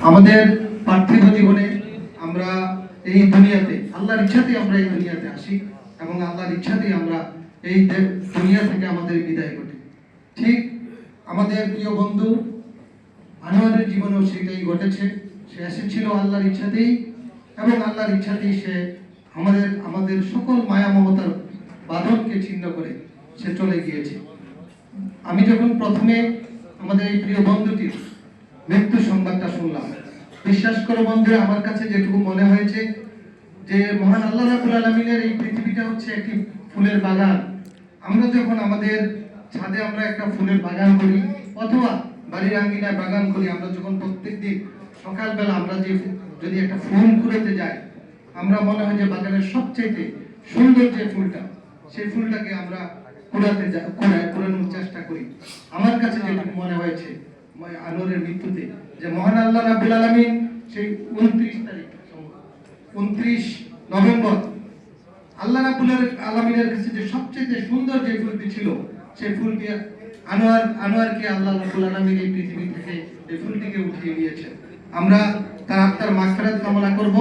আমাদের পার্থিব জীবনে আমরা এই দুনিয়াতে আল্লাহর ইচ্ছাতেই আমরা এই দুনিয়াতে আসি এবং আল্লাহর ইচ্ছাতেই আমরা এই দুনিয়া থেকে আমাদের বিদায় ঘটে। ঠিক আমাদের প্রিয় বন্ধু আনোয়ারের জীবনেও সেটাই ঘটেছে। সে এসেছিল আল্লাহর ইচ্ছাতেই এবং আল্লাহর ইচ্ছাতেই সে আমাদের সকল মায়া মমতার বাঁধনকে ছিন্ন করে সে চলে গিয়েছে। আমি যখন প্রথমে আমাদের এই প্রিয় বন্ধুটির মৃত্যু সংবাদটা শুনলাম, বিশ্বাস করো বন্ধু, আমার কাছে যেটুকু মনে হয়েছে যে মহান আল্লাহ রাব্বুল আলামিনের এই পৃথিবীটা হচ্ছে একটি ফুলের বাগান। আমরা যখন আমাদের ছাদে আমরা একটা ফুলের বাগান করি অথবা বাড়ির আঙ্গিনায় বাগান করি, আমরা যখন প্রত্যেকদিন সকালবেলা আমরা যদি একটা ফুল কুড়াতে যাই, আমরা মনে হয় যে বাগানের সবচেয়ে সুন্দর যে ফুলটা, সেই ফুলটাকে আমরা কুড়ানোর চেষ্টা করি। আমার কাছে যেটুকু মনে হয়েছে আনোয়ারের মৃত্যুতে, যে মহান আল্লাহ রাব্বুল আলামিন সেই 29 নভেম্বর আল্লাহ রাব্বুল আলামিনের কাছে যে সবচেয়ে সুন্দর যে ফুলটি ছিল, সেই ফুলটি আনোয়ারকে আল্লাহ রাব্বুল আলামিন এই পৃথিবী থেকে এই ফুলটিকে উঠিয়ে নিয়েছেন। আমরা তার আত্মার মাগফিরাত কামনা করব।